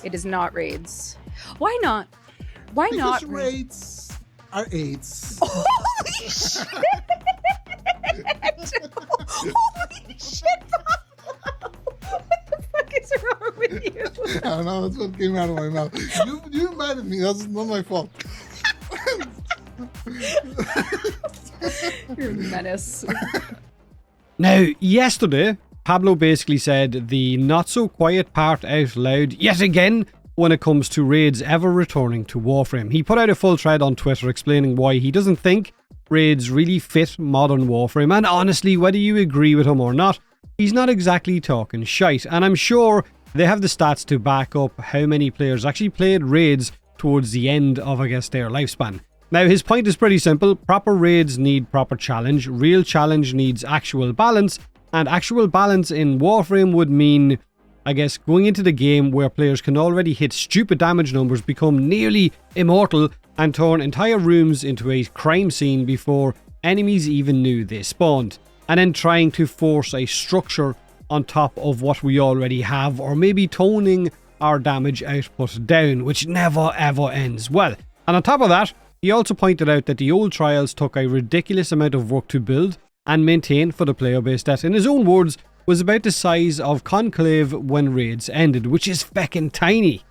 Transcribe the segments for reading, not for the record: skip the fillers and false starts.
It is not raids. Why not? Why Because not? raids are 8s. Holy shit! Holy shit, Pablo! What the fuck is wrong with you? I don't know, that's what came out of my mouth. You invited me, that's not my fault. You're a menace. Now, yesterday, Pablo basically said the not-so-quiet part out loud yet again when it comes to raids ever returning to Warframe. He put out a full thread on Twitter explaining why he doesn't think raids really fit modern Warframe, and honestly, whether you agree with him or not, he's not exactly talking shite, and I'm sure they have the stats to back up how many players actually played raids towards the end of, I guess, their lifespan. Now, his point is pretty simple. Proper raids need proper challenge, real challenge needs actual balance, and actual balance in Warframe would mean, I guess, going into the game where players can already hit stupid damage numbers, become nearly immortal, and turn entire rooms into a crime scene before enemies even knew they spawned, and then trying to force a structure on top of what we already have, or maybe toning our damage output down, which never ever ends well. And on top of that, he also pointed out that the old trials took a ridiculous amount of work to build and maintain for the player base that, in his own words, was about the size of Conclave when raids ended, which is feckin' tiny.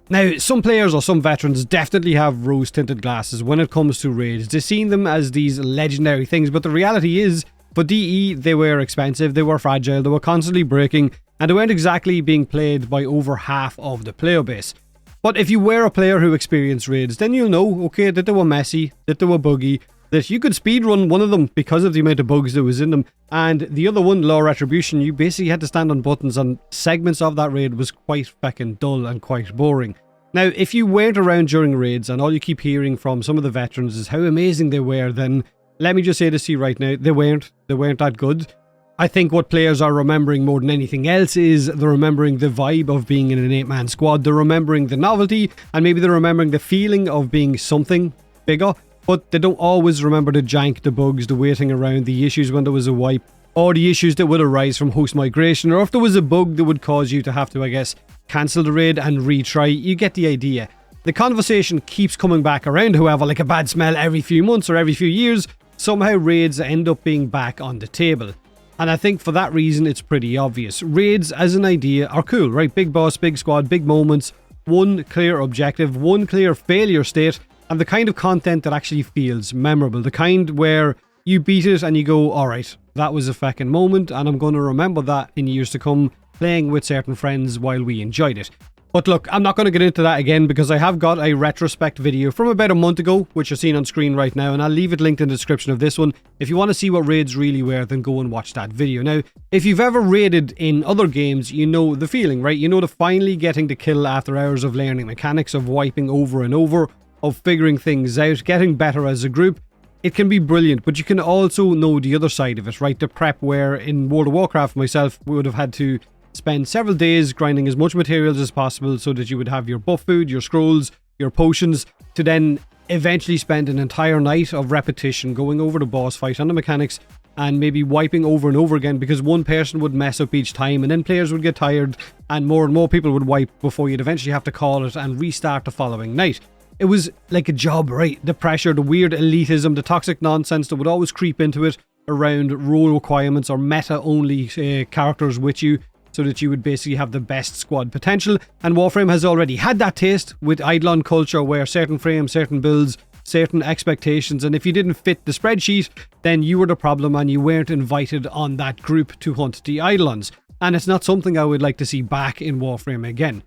Now, some players or some veterans definitely have rose-tinted glasses when it comes to raids. They see them as these legendary things, but the reality is, for DE, they were expensive, they were fragile, they were constantly breaking, and they weren't exactly being played by over half of the player base. But if you were a player who experienced raids, then you'll know, okay, that they were messy, that they were buggy, that you could speedrun one of them because of the amount of bugs that was in them, and the other one, Law Retribution, you basically had to stand on buttons, and segments of that raid was quite feckin' dull and quite boring. Now, if you weren't around during raids, and all you keep hearing from some of the veterans is how amazing they were, then let me just say this to you right now, they weren't that good. I think what players are remembering more than anything else is they're remembering the vibe of being in an 8-man squad, they're remembering the novelty, and maybe they're remembering the feeling of being something bigger, but they don't always remember the jank, the bugs, the waiting around, the issues when there was a wipe, or the issues that would arise from host migration, or if there was a bug that would cause you to have to, I guess, cancel the raid and retry. You get the idea. The conversation keeps coming back around, however, like a bad smell every few months or every few years. Somehow raids end up being back on the table. And I think for that reason, it's pretty obvious. Raids as an idea are cool, right? Big boss, big squad, big moments, one clear objective, one clear failure state, and the kind of content that actually feels memorable. The kind where you beat it and you go, alright, that was a feckin' moment, and I'm going to remember that in years to come, playing with certain friends while we enjoyed it. But look, I'm not going to get into that again because I have got a retrospect video from about a month ago, which you're seeing on screen right now, and I'll leave it linked in the description of this one. If you want to see what raids really were, then go and watch that video. Now, if you've ever raided in other games, you know the feeling, right? You know the finally getting the kill after hours of learning mechanics, of wiping over and over, of figuring things out, getting better as a group. It can be brilliant, but you can also know the other side of it, right? The prep where in World of Warcraft myself, we would have had to spend several days grinding as much materials as possible so that you would have your buff food, your scrolls, your potions, to then eventually spend an entire night of repetition going over the boss fight on the mechanics and maybe wiping over and over again because one person would mess up each time and then players would get tired and more people would wipe before you'd eventually have to call it and restart the following night. It was like a job, right? The pressure, the weird elitism, the toxic nonsense that would always creep into it around role requirements or meta-only characters with you, so that you would basically have the best squad potential. And Warframe has already had that taste with Eidolon culture where certain frames, certain builds, certain expectations, and if you didn't fit the spreadsheet, then you were the problem and you weren't invited on that group to hunt the Eidolons. And it's not something I would like to see back in Warframe again.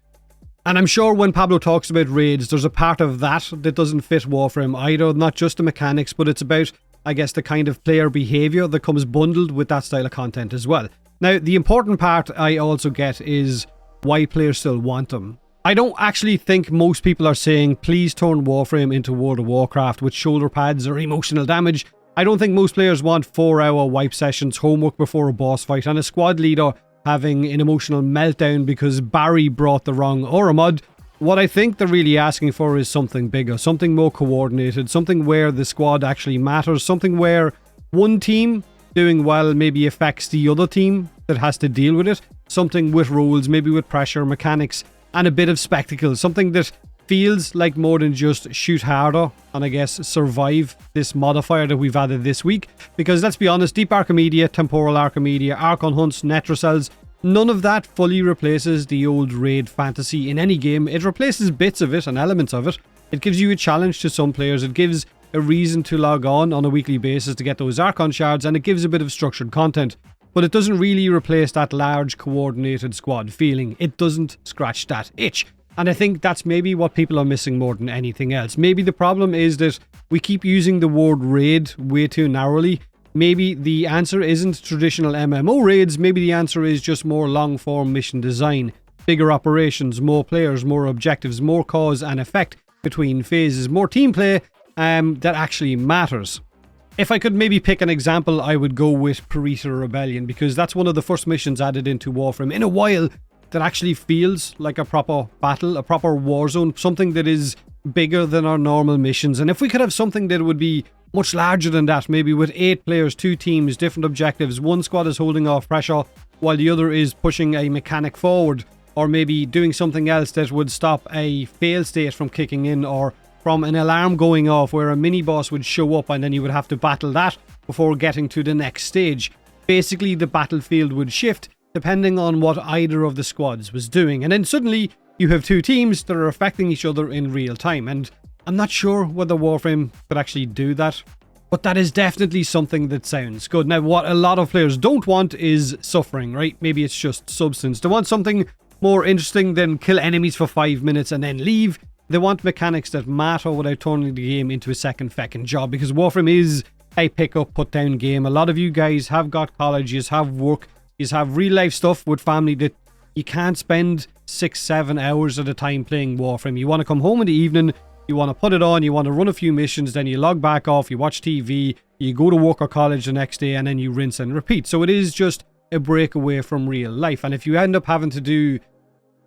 And I'm sure when Pablo talks about raids, there's a part of that doesn't fit Warframe either, not just the mechanics, but it's about, I guess, the kind of player behaviour that comes bundled with that style of content as well. Now, the important part I also get is why players still want them. I don't actually think most people are saying, please turn Warframe into World of Warcraft with shoulder pads or emotional damage. I don't think most players want 4-hour wipe sessions, homework before a boss fight, and a squad leader having an emotional meltdown because Barry brought the wrong aura mod. What I think they're really asking for is something bigger, something more coordinated, something where the squad actually matters, something where one team doing well maybe affects the other team that has to deal with it, something with rules, maybe with pressure, mechanics, and a bit of spectacle, something that feels like more than just shoot harder and I guess survive this modifier that we've added this week. Because let's be honest, Deep Archimedia, Temporal Archimedia, Archon Hunts, Netrocells, none of that fully replaces the old raid fantasy in any game. It replaces bits of it and elements of it. It gives you a challenge to some players, it gives a reason to log on a weekly basis to get those Archon shards, and it gives a bit of structured content. But it doesn't really replace that large coordinated squad feeling. It doesn't scratch that itch. And I think that's maybe what people are missing more than anything else. Maybe the problem is that we keep using the word raid way too narrowly. Maybe the answer isn't traditional MMO raids, maybe the answer is just more long-form mission design. Bigger operations, more players, more objectives, more cause and effect between phases, more team play that actually matters. If I could maybe pick an example, I would go with Parita Rebellion, because that's one of the first missions added into Warframe in a while that actually feels like a proper battle, a proper war zone, something that is bigger than our normal missions. And if we could have something that would be much larger than that, maybe with 8 players, 2 teams, different objectives, one squad is holding off pressure while the other is pushing a mechanic forward, or maybe doing something else that would stop a fail state from kicking in, or from an alarm going off where a mini boss would show up and then you would have to battle that before getting to the next stage. Basically, the battlefield would shift depending on what either of the squads was doing, and then suddenly you have 2 teams that are affecting each other in real time. And I'm not sure whether Warframe could actually do that, but that is definitely something that sounds good. Now, what a lot of players don't want is suffering, right? Maybe it's just substance. They want something more interesting than kill enemies for 5 minutes and then leave. They want mechanics that matter without turning the game into a second feckin' job, because Warframe is a pick up, put down game. A lot of you guys have got college, you have work, you have real life stuff with family that you can't spend 6-7 hours at a time playing Warframe. You want to come home in the evening, you want to put it on, you want to run a few missions, then you log back off, you watch TV, you go to work or college the next day, and then you rinse and repeat. So it is just a break away from real life. And if you end up having to do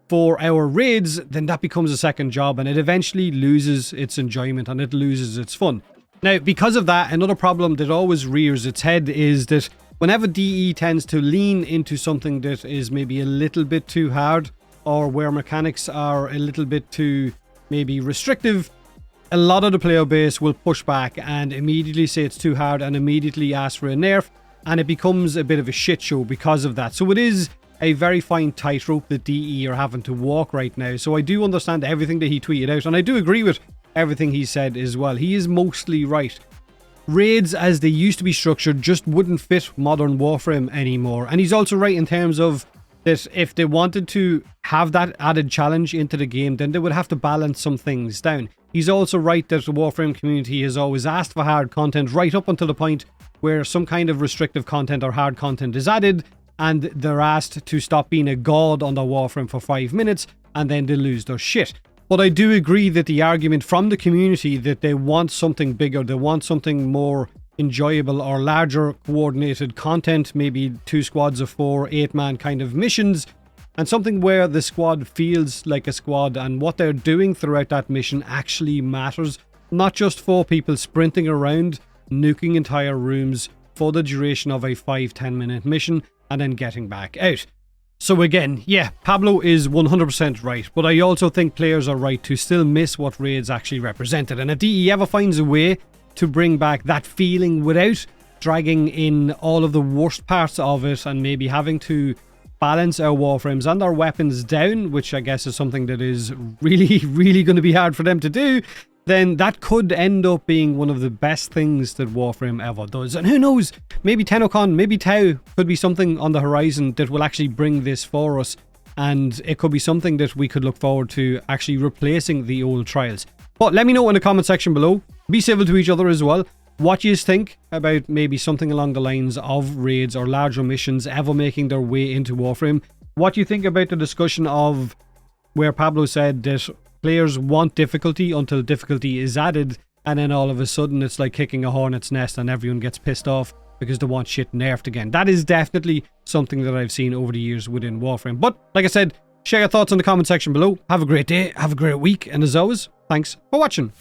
4-hour raids, then that becomes a second job, and it eventually loses its enjoyment and it loses its fun. Now, because of that, another problem that always rears its head is that whenever DE tends to lean into something that is maybe a little bit too hard, or where mechanics are a little bit too maybe restrictive, a lot of the player base will push back and immediately say it's too hard and immediately ask for a nerf, and it becomes a bit of a shit show because of that. So it is a very fine tightrope that DE are having to walk right now. So I do understand everything that he tweeted out, and I do agree with everything he said as well. He is mostly right. Raids as they used to be structured just wouldn't fit modern Warframe anymore. And he's also right in terms of that if they wanted to have that added challenge into the game, then they would have to balance some things down. He's also right that the Warframe community has always asked for hard content right up until the point where some kind of restrictive content or hard content is added, and they're asked to stop being a god on the Warframe for 5 minutes, and then they lose their shit. But I do agree that the argument from the community that they want something bigger, they want something more enjoyable or larger coordinated content, maybe 2 squads of 4, 8-man kind of missions, and something where the squad feels like a squad and what they're doing throughout that mission actually matters. Not just 4 people sprinting around, nuking entire rooms for the duration of a 5-10 minute mission and then getting back out. So again, yeah, Pablo is 100% right, but I also think players are right to still miss what raids actually represented. And if DE ever finds a way to bring back that feeling without dragging in all of the worst parts of it and maybe having to balance our Warframes and our weapons down, which I guess is something that is really going to be hard for them to do, then that could end up being one of the best things that Warframe ever does. And who knows, maybe TennoCon, maybe Tau could be something on the horizon that will actually bring this for us, and it could be something that we could look forward to actually replacing the old trials. But let me know in the comment section below. Be civil to each other as well. What you think about maybe something along the lines of raids or larger missions ever making their way into Warframe. What you think about the discussion of where Pablo said that players want difficulty until difficulty is added, and then all of a sudden it's like kicking a hornet's nest and everyone gets pissed off because they want shit nerfed again. That is definitely something that I've seen over the years within Warframe. But like I said, share your thoughts in the comment section below. Have a great day, have a great week, and as always, thanks for watching.